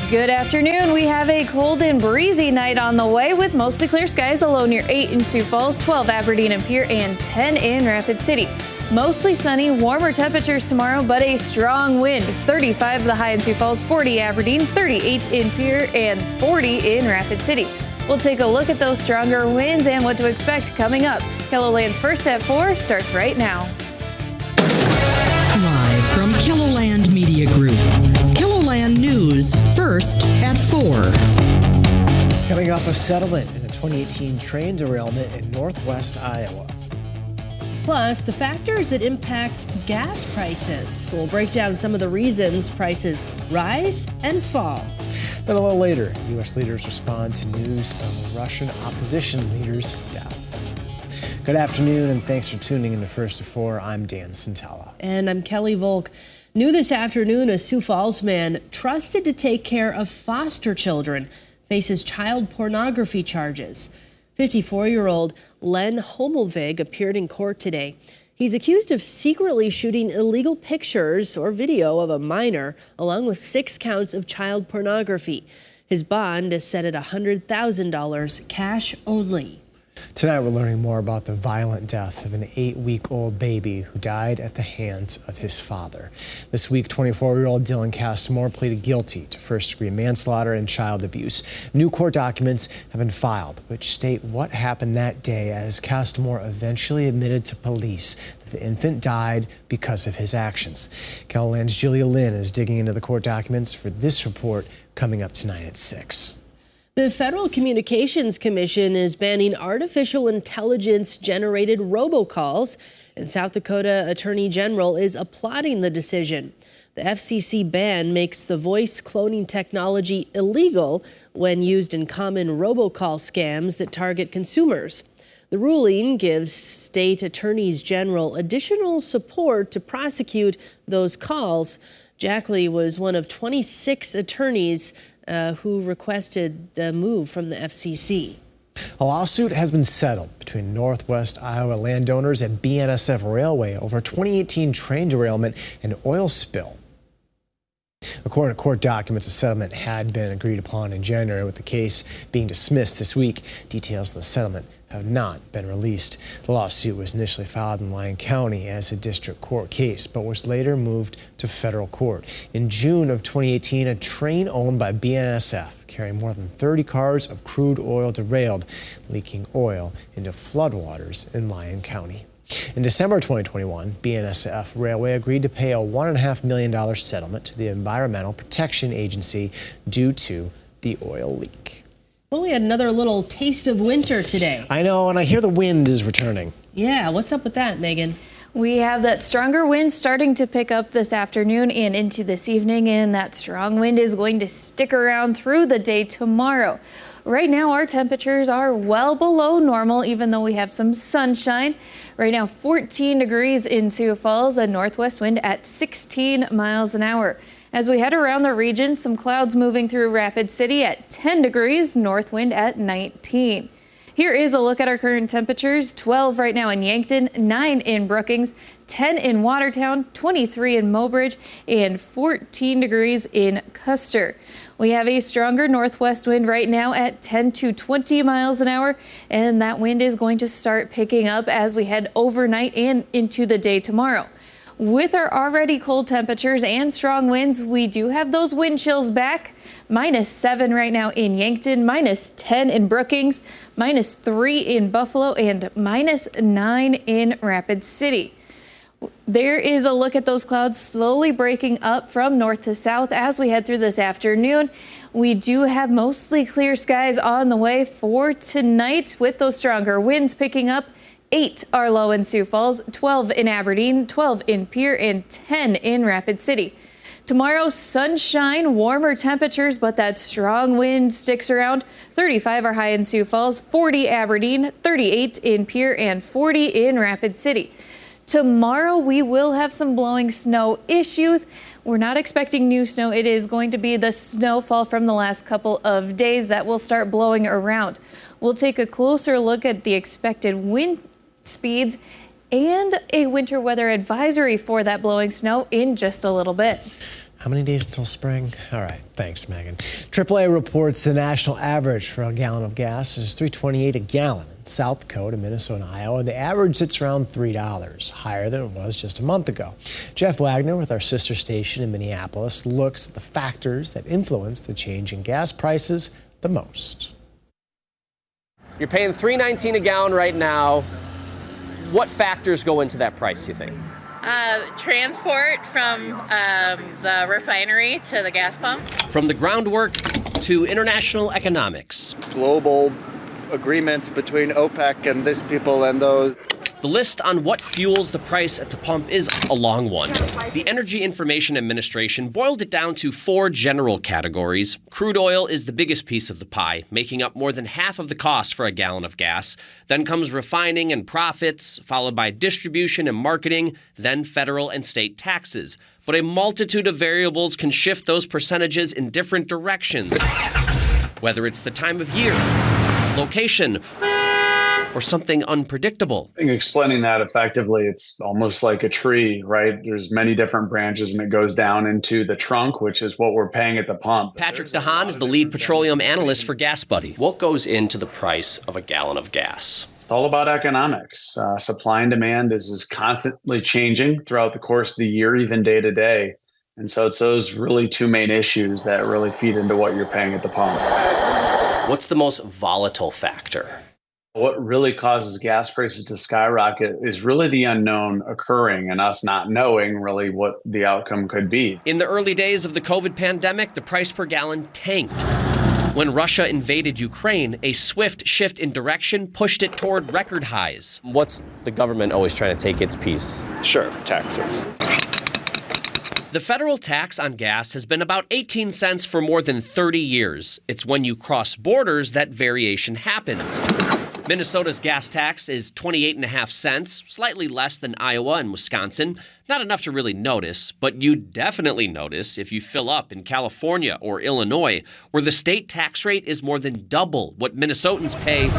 Good afternoon. We have a cold and breezy night on the way with mostly clear skies, a low near 8 in Sioux Falls, 12 Aberdeen and Pierre, and 10 in Rapid City. Mostly sunny, warmer temperatures tomorrow, but a strong wind. 35 the high in Sioux Falls, 40 Aberdeen, 38 in Pierre, and 40 in Rapid City. We'll take a look at those stronger winds and what to expect coming up. KELOLAND's First at 4 starts right now. Live from KELOLAND Media Group. KELOLAND News, First at 4. Coming off a settlement in a 2018 train derailment in northwest Iowa. Plus, the factors that impact gas prices. We'll break down some of the reasons prices rise and fall. Then a little later, U.S. leaders respond to news of a Russian opposition leader's death. Good afternoon, and thanks for tuning in to First at 4. I'm Dan Santella. And I'm Kelly Volk. New this afternoon, a Sioux Falls man trusted to take care of foster children faces child pornography charges. 54-year-old Len Homelvig appeared in court today. He's accused of secretly shooting illegal pictures or video of a minor, along with 6 counts of child pornography. His bond is set at $100,000 cash only. Tonight we're learning more about the violent death of an 8-week-old baby who died at the hands of his father. This week, 24-year-old Dylan Castamore pleaded guilty to first-degree manslaughter and child abuse. New court documents have been filed, which state what happened that day as Castamore eventually admitted to police that the infant died because of his actions. KELOLAND's Julia Lynn is digging into the court documents for this report coming up tonight at 6. The Federal Communications Commission is banning artificial intelligence-generated robocalls, and South Dakota Attorney General is applauding the decision. The FCC ban makes the voice cloning technology illegal when used in common robocall scams that target consumers. The ruling gives state attorneys general additional support to prosecute those calls. Jack Lee was one of 26 attorneys who requested the move from the FCC. A lawsuit has been settled between Northwest Iowa landowners and BNSF Railway over a 2018 train derailment and oil spill. According to court documents, a settlement had been agreed upon in January, with the case being dismissed this week. Details of the settlement have not been released. The lawsuit was initially filed in Lyon County as a district court case, but was later moved to federal court. In June of 2018, a train owned by BNSF carrying more than 30 cars of crude oil derailed, leaking oil into floodwaters in Lyon County. In December 2021, BNSF Railway agreed to pay a $1.5 million settlement to the Environmental Protection Agency due to the oil leak. Well, we had another little taste of winter today. I know, and I hear the wind is returning. Yeah, what's up with that, Megan? We have that stronger wind starting to pick up this afternoon and into this evening, and that strong wind is going to stick around through the day tomorrow. Right now, our temperatures are well below normal, even though we have some sunshine. Right now, 14 degrees in Sioux Falls, a northwest wind at 16 miles an hour. As we head around the region, some clouds moving through Rapid City at 10 degrees, north wind at 19. Here is a look at our current temperatures. 12 right now in Yankton, 9 in Brookings, 10 in Watertown, 23 in Mobridge, and 14 degrees in Custer. We have a stronger northwest wind right now at 10 to 20 miles an hour, and that wind is going to start picking up as we head overnight and into the day tomorrow. With our already cold temperatures and strong winds, we do have those wind chills back. -7 right now in Yankton, -10 in Brookings, -3 in Buffalo, and -9 in Rapid City. There is a look at those clouds slowly breaking up from north to south as we head through this afternoon. We do have mostly clear skies on the way for tonight, with those stronger winds picking up. 8 are low in Sioux Falls, 12 in Aberdeen, 12 in Pierre, and 10 in Rapid City. Tomorrow, sunshine, warmer temperatures, but that strong wind sticks around. 35 are high in Sioux Falls, 40 Aberdeen, 38 in Pierre, and 40 in Rapid City. Tomorrow, we will have some blowing snow issues. We're not expecting new snow. It is going to be the snowfall from the last couple of days that will start blowing around. We'll take a closer look at the expected wind speeds and a winter weather advisory for that blowing snow in just a little bit. How many days until spring? All right, thanks, Megan. AAA reports the national average for a gallon of gas is $3.28 a gallon in South Dakota, Minnesota, and Iowa. The average sits around $3, higher than it was just a month ago. Jeff Wagner with our sister station in Minneapolis looks at the factors that influence the change in gas prices the most. You're paying $3.19 a gallon right now. What factors go into that price, you think? Transport from the refinery to the gas pump. From the groundwork to international economics. Global agreements between OPEC and this people and those. The list on what fuels the price at the pump is a long one. The Energy Information Administration boiled it down to 4 general categories. Crude oil is the biggest piece of the pie, making up more than half of the cost for a gallon of gas. Then comes refining and profits, followed by distribution and marketing, then federal and state taxes. But a multitude of variables can shift those percentages in different directions, whether it's the time of year, location, or something unpredictable. I think explaining that effectively, it's almost like a tree, right? There's many different branches and it goes down into the trunk, which is what we're paying at the pump. Patrick DeHaan is the lead petroleum analyst for GasBuddy. What goes into the price of a gallon of gas? It's all about economics. Supply and demand is constantly changing throughout the course of the year, even day to day. And so it's those really 2 main issues that really feed into what you're paying at the pump. What's the most volatile factor? What really causes gas prices to skyrocket is really the unknown occurring and us not knowing really what the outcome could be. In the early days of the COVID pandemic, the price per gallon tanked. When Russia invaded Ukraine, a swift shift in direction pushed it toward record highs. What's the government always trying to take its piece? Sure, taxes. The federal tax on gas has been about 18 cents for more than 30 years. It's when you cross borders that variation happens. Minnesota's gas tax is 28.5 cents, slightly less than Iowa and Wisconsin. Not enough to really notice, but you'd definitely notice if you fill up in California or Illinois, where the state tax rate is more than double what Minnesotans pay,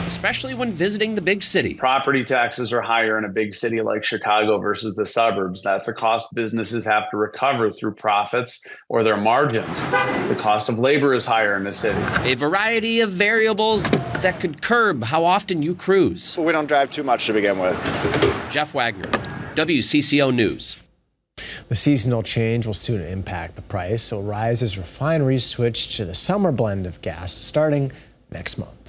especially when visiting the big city. Property taxes are higher in a big city like Chicago versus the suburbs. That's a cost businesses have to recover through profits or their margins. The cost of labor is higher in the city. A variety of variables that could curb how often you cruise. We don't drive too much to begin with. Jeff Wagner, WCCO News. The seasonal change will soon impact the price, so rise as refineries switch to the summer blend of gas starting next month.